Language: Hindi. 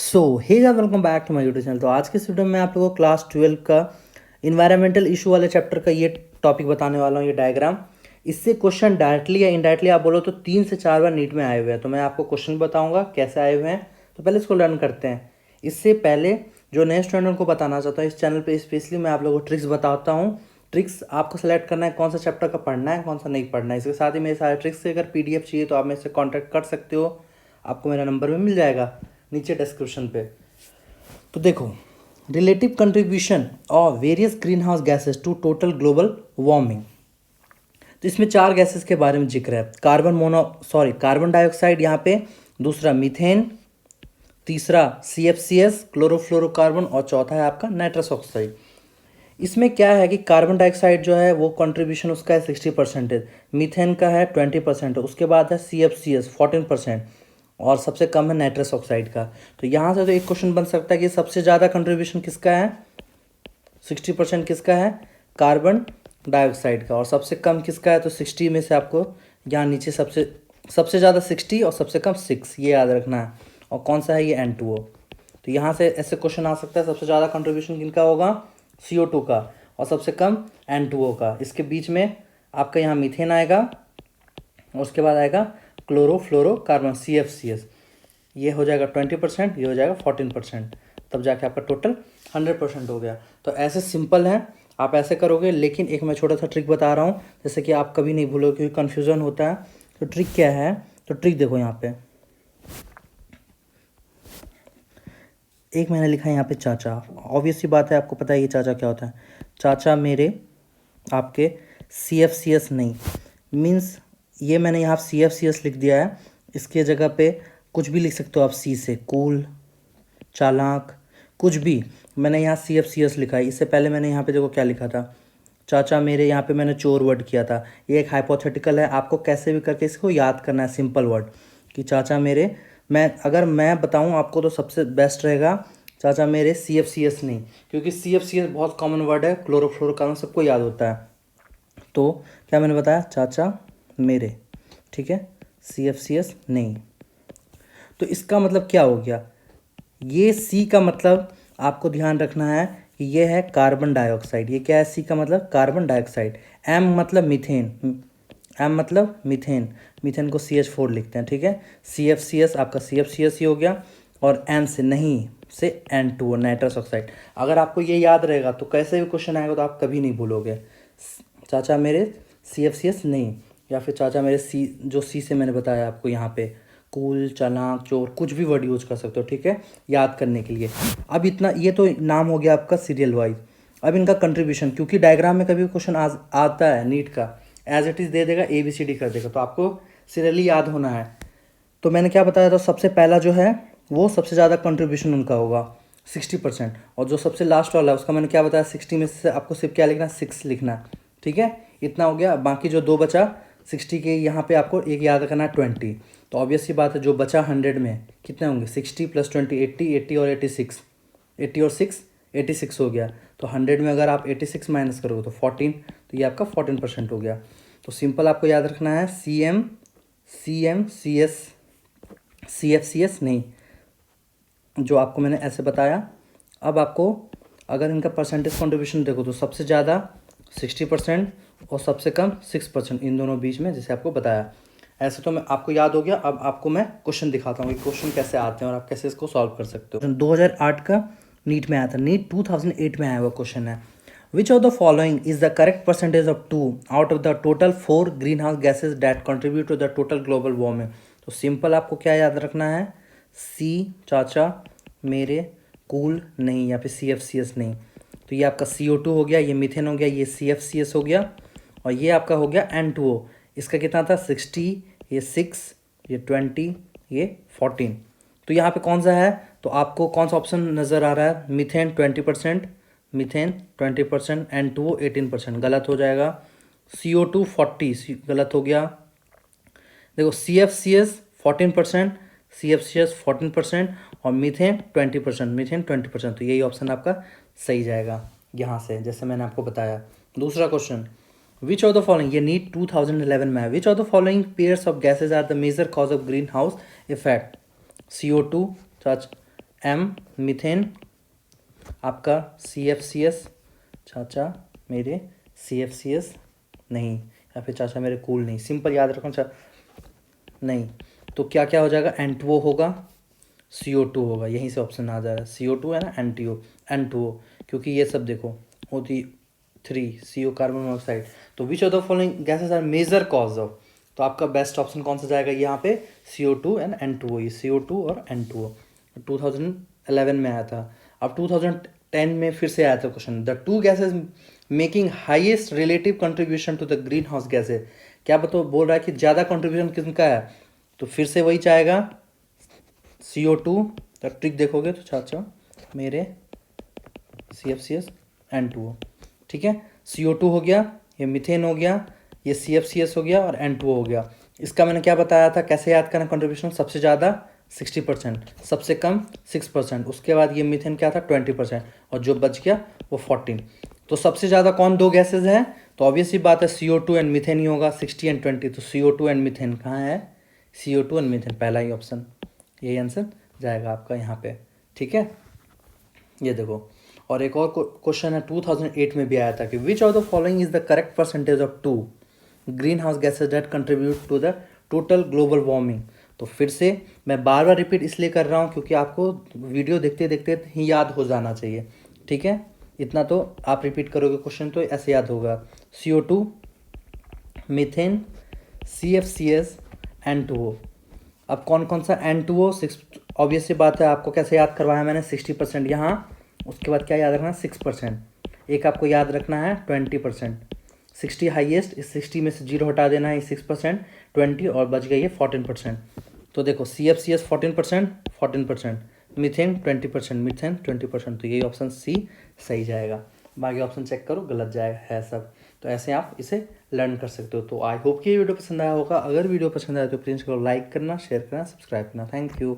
So hey guys, welcome back to my YouTube channel. तो आज के इस वीडियो में आप लोगों को क्लास 12 का इन्वायरमेंटल इशू वाले चैप्टर का ये टॉपिक बताने वाला हूँ, ये डायग्राम। इससे क्वेश्चन डायरेक्टली या इनडायरेक्टली आप बोलो तो 3 से 4 बार नीट में आए हुए हैं। तो मैं आपको क्वेश्चन बताऊंगा कैसे आए हुए हैं। तो पहले इसको लर्न करते हैं। इससे पहले जो नए स्टूडेंट को बताना चाहता हूँ, इस चैनल पर स्पेशली मैं आप लोगों को ट्रिक्स बताता हूँ। ट्रिक्स आपको सेलेक्ट करना है कौन सा चैप्टर का पढ़ना है, कौन सा नहीं पढ़ना है। इसके साथ ही मेरे सारे ट्रिक्स के अगर पीडीएफ चाहिए तो आप मेरे से कॉन्टैक्ट कर सकते हो। आपको मेरा नंबर भी मिल जाएगा नीचे डिस्क्रिप्शन पे। तो देखो, relative contribution of various green house gases to total global warming. तो इसमें 4 गैसेस के बारे में जिक्र है। कार्बन डाइऑक्साइड यहाँ पे, दूसरा मीथेन, तीसरा CFCS क्लोरोफ्लोरोकार्बन, और चौथा है आपका नाइट्रस ऑक्साइड। इसमें क्या है कि कार्बन डाइऑक्साइड जो है वो कंट्रीब्यूशन उसका है 60%, मीथेन का है 20%, उसके बाद है CFCS 14%, और सबसे कम है नाइट्रस ऑक्साइड का। तो यहाँ से तो एक क्वेश्चन बन सकता है कि सबसे ज़्यादा कंट्रीब्यूशन किसका है, 60% किसका है, कार्बन डाइऑक्साइड का, और सबसे कम किसका है। तो 60 में से आपको यहाँ नीचे सबसे सबसे ज़्यादा 60 और सबसे कम 6, ये याद रखना है। और कौन सा है ये, N2O। तो यहाँ से ऐसे क्वेश्चन आ सकता है, सबसे ज़्यादा कंट्रीब्यूशन किनका होगा, CO2 का, और सबसे कम N2O का। इसके बीच में आपका यहाँ मीथेन आएगा, और उसके बाद आएगा क्लोरोफ्लोरोकार्बन CFCS। ये हो जाएगा 20%, ये हो जाएगा 14%, तब जाके आपका टोटल 100% हो गया। तो ऐसे सिंपल है, आप ऐसे करोगे। लेकिन एक मैं छोटा सा ट्रिक बता रहा हूँ, जैसे कि आप कभी नहीं भूलोगे, क्योंकि कन्फ्यूज़न होता है। तो ट्रिक क्या है, तो ट्रिक देखो यहाँ पे एक मैंने लिखा है यहाँ पे चाचा। ऑब्वियस सी बात है, आपको पता है ये चाचा क्या होता है। चाचा मेरे आपके CFCS नहीं, मीन्स ये मैंने यहाँ CFCS लिख दिया है। इसके जगह पे कुछ भी लिख सकते हो आप, C से, कूल, चालाक, कुछ भी। मैंने यहाँ CFCS लिखा है। इससे पहले मैंने यहाँ पे देखो क्या लिखा था, चाचा मेरे, यहाँ पे मैंने चोर वर्ड किया था। ये एक हाइपोथेटिकल है, आपको कैसे भी करके इसको याद करना है, सिंपल वर्ड कि चाचा मेरे। अगर मैं बताऊँ आपको तो सबसे बेस्ट रहेगा चाचा मेरे CFCS नहीं, क्योंकि CFCS बहुत कॉमन वर्ड है, क्लोरोफ्लोरोकार्बन सबको याद होता है। तो क्या मैंने बताया, चाचा मेरे, ठीक है, CFCS नहीं। तो इसका मतलब क्या हो गया, ये C का मतलब आपको ध्यान रखना है कि ये है कार्बन डाइऑक्साइड। ये क्या है, C का मतलब कार्बन डाइऑक्साइड। M मतलब मीथेन, M मतलब मीथेन, मीथेन को CH4 लिखते हैं, ठीक है। CFCS आपका CFCS ही हो गया, और M से नहीं से N2O नाइट्रस ऑक्साइड। अगर आपको ये याद रहेगा तो कैसे भी क्वेश्चन आएगा तो आप कभी नहीं भूलोगे। चाचा मेरे CFCS नहीं, या फिर चाचा मेरे C से मैंने बताया आपको यहाँ पे, कूल, चालाक, चोर, कुछ भी वर्ड यूज कर सकते हो, ठीक है, याद करने के लिए। अब इतना, ये तो नाम हो गया आपका सीरियल वाइज। अब इनका कंट्रीब्यूशन, क्योंकि डायग्राम में कभी क्वेश्चन आता है नीट का, एज इट इज़ दे देगा, ABCD कर देगा, तो आपको सीरियली याद होना है। तो मैंने क्या बताया था, सबसे पहला जो है वो सबसे ज़्यादा कंट्रीब्यूशन उनका होगा 60%, और जो सबसे लास्ट वाला है उसका मैंने क्या बताया, 60 में से आपको सिर्फ क्या लिखना है, 6 लिखना है, ठीक है। इतना हो गया। बाकी जो 2 बचा 60 के, यहाँ पे आपको एक याद रखना है 20। तो ऑब्वियस सी बात है, जो बचा 100 में कितने होंगे, 60 + 20 80, 80 और 86, 80 और 6 86 हो गया। तो 100 में अगर आप 86 माइनस करोगे तो 14, तो ये आपका 14% हो गया। तो सिंपल आपको याद रखना है, CFCS नहीं, जो आपको मैंने ऐसे बताया। अब आपको अगर इनका परसेंटेज कॉन्ट्रीब्यूशन देखो तो सबसे ज़्यादा 60% और सबसे कम 6%, इन दोनों बीच में, जैसे आपको बताया। ऐसे तो मैं आपको याद हो गया। अब आपको मैं क्वेश्चन दिखाता हूँ कि क्वेश्चन कैसे आते हैं और आप कैसे इसको सॉल्व कर सकते हो। 2008 का नीट में आया था, नीट 2008 में आया हुआ क्वेश्चन है। Which of the following is the correct percentage of 2 out of the total 4 green house gases that contribute to the total global warming. तो सिंपल आपको क्या याद रखना है, C चाचा मेरे, कूल नहीं, या फिर CFCS नहीं। तो ये आपका CO2 हो गया, ये मीथेन हो गया, ये CFCS हो गया, और ये आपका हो गया N2O। इसका कितना था, 60, ये 6, ये 20, ये 14। तो यहाँ पे कौन सा है, तो आपको कौन सा ऑप्शन नज़र आ रहा है, मीथेन 20%, मीथेन 20%, N2O 18%, गलत हो जाएगा। CO2 40 गलत हो गया। देखो CFCS 14%, CFCS 14%, और मीथेन 20%, मीथेन 20%। तो यही ऑप्शन आपका सही जाएगा यहाँ से, जैसे मैंने आपको बताया। दूसरा question, which of the following, ये नीट 2011 में है, which of the following pairs of gases are the major cause of green house effect, CO2 चाचा एम मीथेन आपका CFCS, चाचा मेरे CFCS नहीं, या फिर चाचा मेरे कूल नहीं, सिंपल याद रखो नहीं। तो क्या क्या हो जाएगा, N2O होगा, CO2 होगा, यहीं से ऑप्शन आ जा रहा है, CO2 है ना, N2O, क्योंकि ये सब देखो होती 3 CO कार्बन मोनोऑक्साइड। तो which of the following gases are major cause of, तो आपका बेस्ट ऑप्शन कौन सा जाएगा यहाँ पे, CO2 एंड N2O, ये CO2 और N2O 2011 में आया था। अब 2010 में फिर से आया था question, the two gases making highest relative contribution to the green house gases, क्या बताओ, बोल रहा है कि ज़्यादा कंट्रीब्यूशन किसका है, तो फिर से वही चाहेगा CO2, तो ट्रिक देखोगे तो चाचा मेरे CFCS N2O, ठीक है। CO2 हो गया, ये मीथेन हो गया, ये CFCS हो गया और N2O हो गया। इसका मैंने क्या बताया था, कैसे याद करना कंट्रीब्यूशन, सबसे ज़्यादा 60%, सबसे कम 6%, उसके बाद ये मीथेन क्या था 20%, और जो बच गया वो 14। तो सबसे ज़्यादा कौन दो गैसेज हैं, तो ऑब्वियसली बात है CO2 एंड मीथेन ही होगा, 60 एंड 20, तो CO2 एंड मीथेन कहाँ है, CO2 एंड मीथेन, पहला ही ऑप्शन, यही आंसर जाएगा आपका यहाँ पे, ठीक है। ये देखो, और एक और क्वेश्चन है 2008 में भी आया था कि which of the following is the correct percentage of 2 green house gases that contribute to the total global warming. तो फिर से मैं बार बार रिपीट इसलिए कर रहा हूँ क्योंकि आपको वीडियो देखते देखते ही याद हो जाना चाहिए, ठीक है। इतना तो आप रिपीट करोगे क्वेश्चन तो ऐसे याद होगा, CO2, मीथेन, CFCS, N2O। अब कौन कौन सा N2O, ऑब्वियस सी बात है, आपको कैसे याद करवाया मैंने, 60% यहाँ, उसके बाद क्या याद रखना है 6%, एक आपको याद रखना है 20%, 60 हाईएस्ट, इस 60 में से 0 हटा देना है, 6%, 20 और बच गई है 14%। तो देखो CFCS 14%, मीथेन 20%, मीथेन 20%, तो यही ऑप्शन C सही जाएगा। बाकी ऑप्शन चेक करो, गलत जाएगा है सब। तो ऐसे आप इसे लर्न कर सकते हो। तो आई होप कि ये वीडियो पसंद आया होगा, अगर वीडियो पसंद आया तो प्लीज़ करो लाइक करना, शेयर करना, सब्सक्राइब करना। Thank you.